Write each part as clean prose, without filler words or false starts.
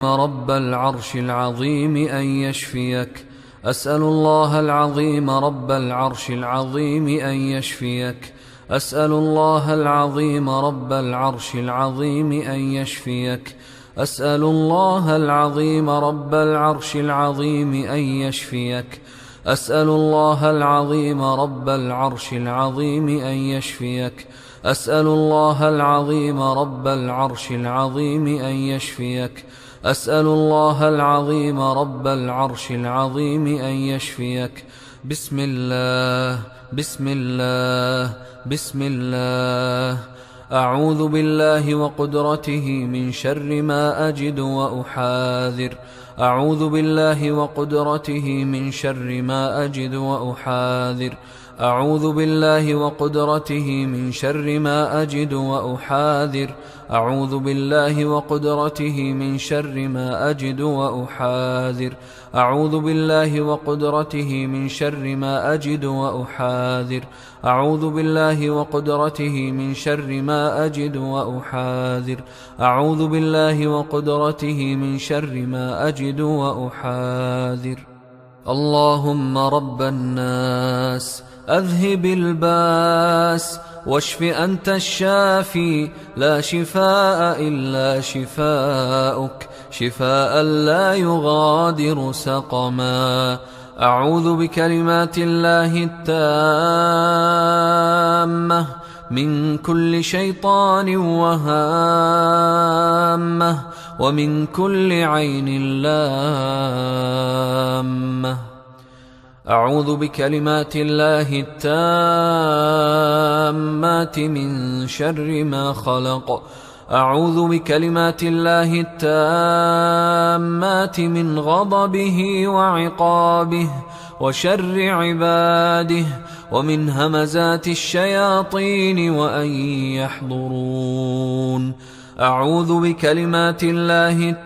رب العرش العظيم أن يشفيك. أسأل الله العظيم رب العرش العظيم أن يشفيك. أسأل الله العظيم رب العرش العظيم أن يشفيك. أسأل الله العظيم رب العرش العظيم أن يشفيك. أسأل الله العظيم رب العرش العظيم أن يشفيك. أسأل الله العظيم رب العرش العظيم أن يشفيك. أسأل الله العظيم رب العرش العظيم أن يشفيك. بسم الله بسم الله بسم الله. أعوذ بالله وقدرته من شر ما أجد وأحاذر. أعوذ بالله وقدرته من شر ما أجد وأحاذر. أعوذ بالله وقدرته من شر ما أجد وأحاذر. أعوذ بالله وقدرته من شر ما أجد وأحاذر. أعوذ بالله وقدرته من شر ما أجد وأحاذر. أعوذ بالله وقدرته من شر ما أجد وأحاذر. أعوذ بالله وقدرته من شر ما أجد وأحاذر. اللهم رب الناس أذهب الباس واشف أنت الشافي لا شفاء إلا شفاؤك شفاء لا يغادر سقما. أعوذ بكلمات الله التامة من كل شيطان وهامة ومن كل عين لامة. أعوذ بكلمات الله التامات من شر ما خلق. أعوذ بكلمات الله التامات من غضبه وعقابه وشر عباده ومن همزات الشياطين وأن يحضرون. أعوذ بكلمات الله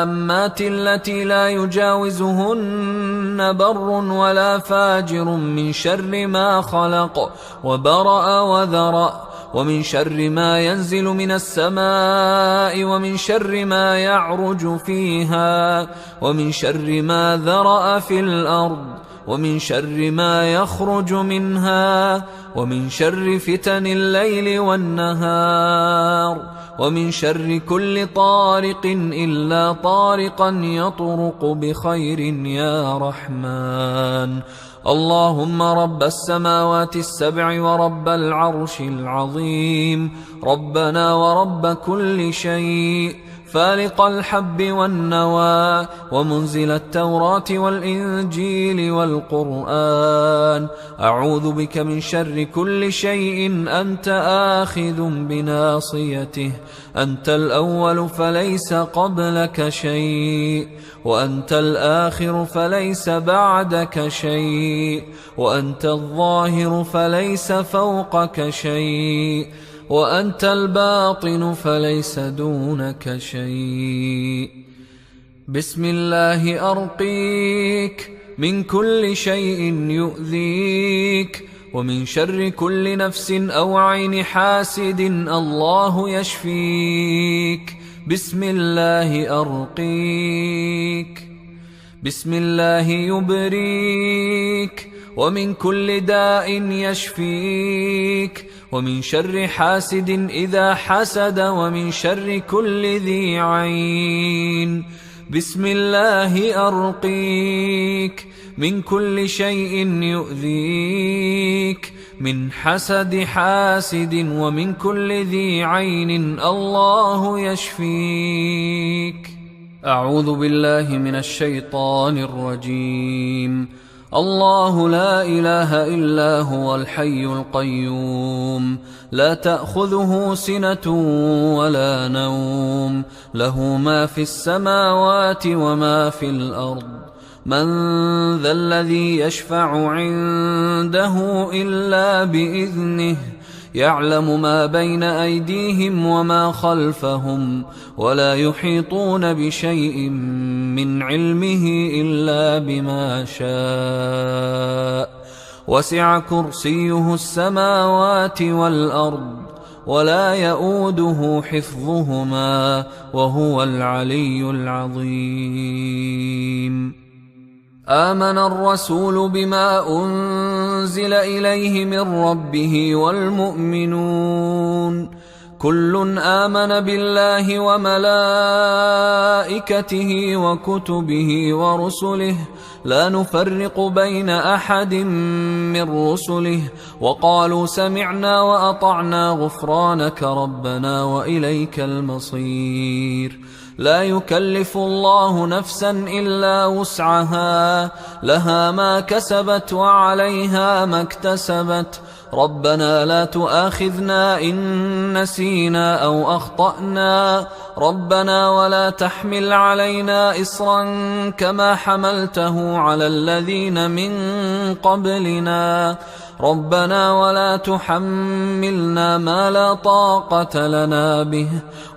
التامات التي لا يجاوزهن بر ولا فاجر من شر ما خلق وبرأ وذرأ ومن شر ما ينزل من السماء ومن شر ما يعرج فيها ومن شر ما ذرأ في الأرض ومن شر ما يخرج منها ومن شر فتن الليل والنهار ومن شر كل طارق إلا طارقا يطرق بخير يا رحمن. اللهم رب السماوات السبع ورب العرش العظيم ربنا ورب كل شيء فالق الحب والنوى ومنزل التوراة والإنجيل والقرآن. أعوذ بك من شر كل شيء أنت آخذ بناصيته. أنت الأول فليس قبلك شيء وأنت الآخر فليس بعدك شيء وأنت الظاهر فليس فوقك شيء وأنت الباطن فليس دونك شيء. بسم الله أرقيك من كل شيء يؤذيك ومن شر كل نفس أو عين حاسد الله يشفيك. بسم الله أرقيك. بسم الله يبريك ومن كل داء يشفيك ومن شر حاسد إذا حسد ومن شر كل ذي عين. بسم الله أرقيك من كل شيء يؤذيك من حسد حاسد ومن كل ذي عين الله يشفيك. أعوذ بالله من الشيطان الرجيم. الله لا إله إلا هو الحي القيوم لا تأخذه سنة ولا نوم له ما في السماوات وما في الأرض. من ذا الذي يشفع عنده إلا بإذنه يعلم ما بين أيديهم وما خلفهم ولا يحيطون بشيء من علمه إلا بما شاء. وسع كرسيه السماوات والأرض ولا يؤوده حفظهما وهو العلي العظيم. آمن الرسول بما أنزل إليه من ربه والمؤمنون كل آمن بالله وملائكته وكتبه ورسله لا نفرق بين أحد من رسله وقالوا سمعنا وأطعنا غفرانك ربنا وإليك المصير. لا يكلف الله نفسا إلا وسعها لها ما كسبت وعليها ما اكتسبت ربنا لا تؤاخذنا إن نسينا أو أخطأنا ربنا ولا تحمل علينا إصرا كما حملته على الذين من قبلنا ربنا ولا تحملنا ما لا طاقة لنا به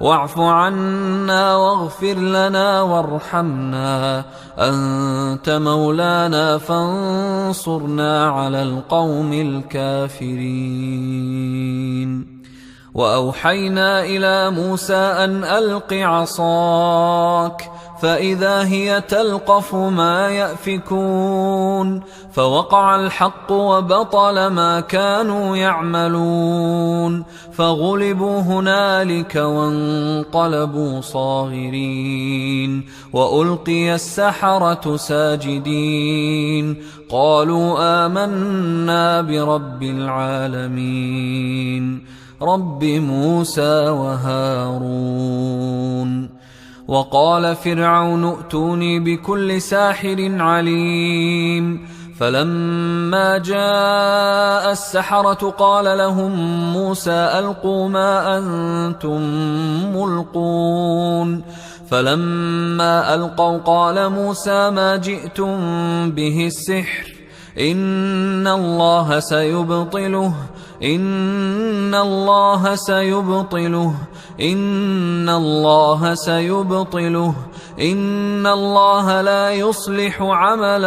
واعف عنا واغفر لنا وارحمنا أنت مولانا فانصرنا على القوم الكافرين. وأوحينا إلى موسى أن ألق عصاك فإذا هي تلقف ما يأفكون فوقع الحق وبطل ما كانوا يعملون فغلبوا هنالك وانقلبوا صاغرين وألقي السحرة ساجدين قالوا آمنا برب العالمين رب موسى وهارون. وقال فرعون ائتوني بكل ساحر عليم فلما جاء السحرة قال لهم موسى ألقوا ما أنتم ملقون فلما ألقوا قال موسى ما جئتم به السحر إن الله سيبطله إن الله سيبطله إن الله سيبطله إن الله لا يصلح عمل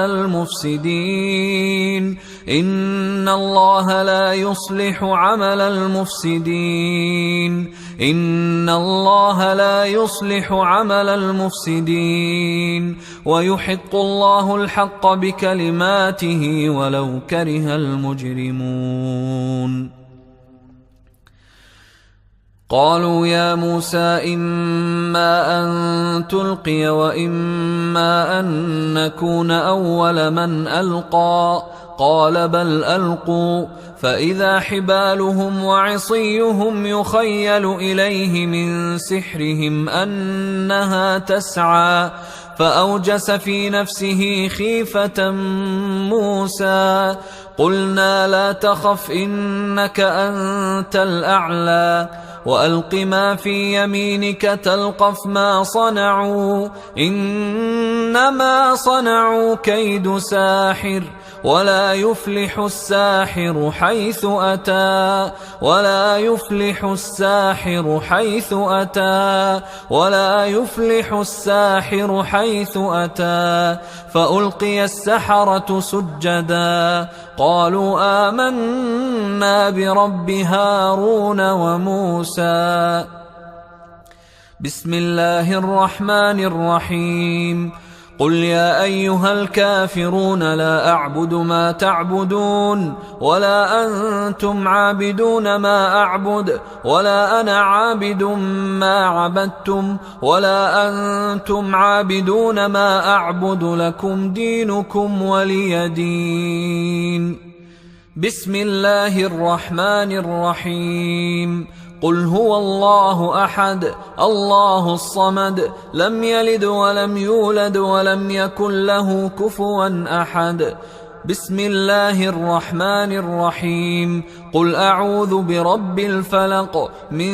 المفسدين إن الله لا يصلح عمل المفسدين إن الله لا يصلح عمل المفسدين ويحق الله الحق بكلماته ولو كره المجرمون. قالوا يا موسى إما أن تلقي وإما أن نكون أول من ألقى قال بل ألقوا فإذا حبالهم وعصيهم يخيل إليه من سحرهم أنها تسعى فأوجس في نفسه خيفة موسى قلنا لا تخف إنك أنت الأعلى وألق ما في يمينك تلقف ما صنعوا إنما صنعوا كيد ساحر ولا يفلح الساحر حيث أتى ولا يفلح الساحر حيث أتى ولا يفلح الساحر حيث أتى فألقي السحرة سجدا قالوا آمنا برب هارون وموسى. بسم الله الرحمن الرحيم قل يا أيها الكافرون لا أعبد ما تعبدون ولا أنتم عابدون ما أعبد ولا أنا عابد ما عبدتم ولا أنتم عابدون ما أعبد لكم دينكم ولي دين. بسم الله الرحمن الرحيم قل هو الله أحد الله الصمد لم يلد ولم يولد ولم يكن له كفوا أحد. بسم الله الرحمن الرحيم قل أعوذ برب الفلق من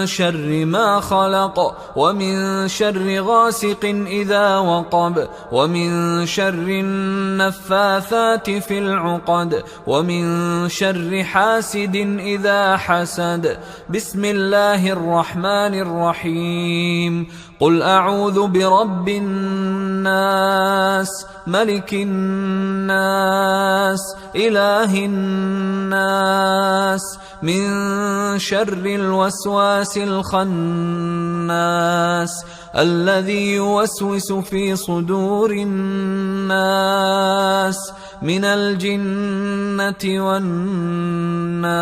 شر ما خلق ومن شر غاسق إذا وقب ومن شر النفاثات في العقد ومن شر حاسد إذا حسد. بسم الله الرحمن الرحيم قل أعوذ برب الناس ملك الناس إله الناس من شر الوسواس الخناس الذي يوسوس في صدور الناس من الجنة والناس.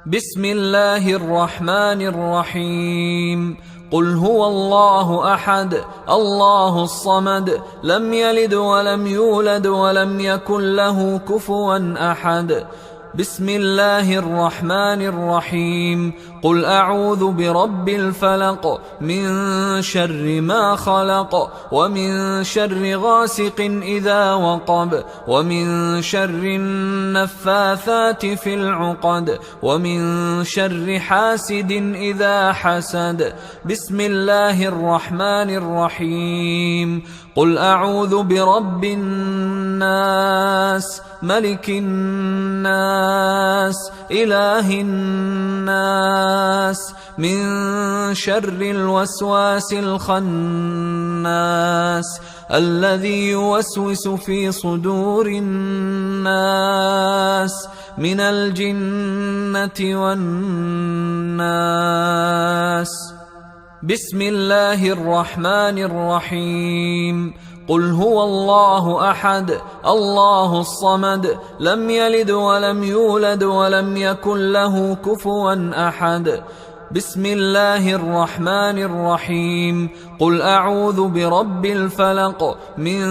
بسم الله الرحمن الرحيم. قل هو الله أحد الله الصمد لم يلد ولم يولد ولم يكن له كفوا أحد. بسم الله الرحمن الرحيم. قل أعوذ برب الفلق من شر ما خلق ومن شر غاسق إذا وقب ومن شر النفاثات في العقد ومن شر حاسد إذا حسد. بسم الله الرحمن الرحيم. قل أعوذ برب الناس ملك الناس إله الناس من شر الوسواس الخناس الذي يوسوس في صدور الناس من الجنة والناس. بسم الله الرحمن الرحيم. قل هو الله أحد الله الصمد لم يلد ولم يولد ولم يكن له كفوا أحد. بسم الله الرحمن الرحيم. قل أعوذ برب الفلق من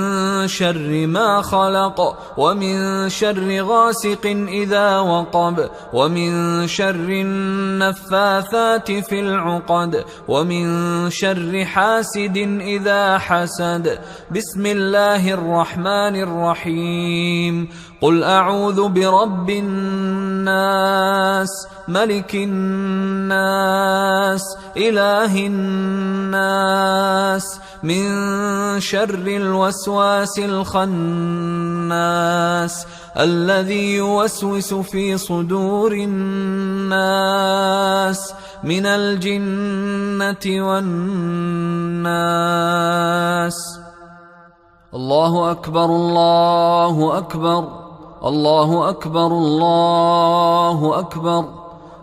شر ما خلق ومن شر غاسق إذا وقب ومن شر النفاثات في العقد ومن شر حاسد إذا حسد. بسم الله الرحمن الرحيم. قل أعوذ برب الناس ملك الناس إله الناس من شر الوسواس الخناس الذي يوسوس في صدور الناس من الجنة والناس. الله أكبر الله أكبر الله أكبر الله أكبر.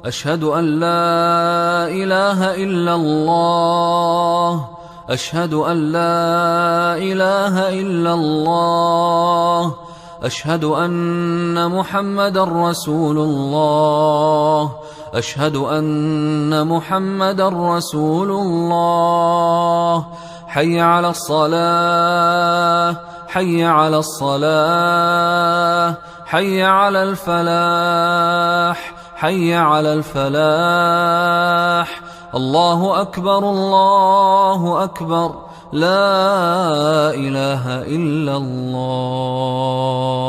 أشهد أن لا إله إلا الله أشهد أن لا إله إلا الله أشهد أن محمدا رسول الله أشهد أن محمدا رسول الله. حي على الصلاة حي على الصلاة حي على الفلاح حي على الفلاح. الله أكبر الله أكبر لا إله إلا الله.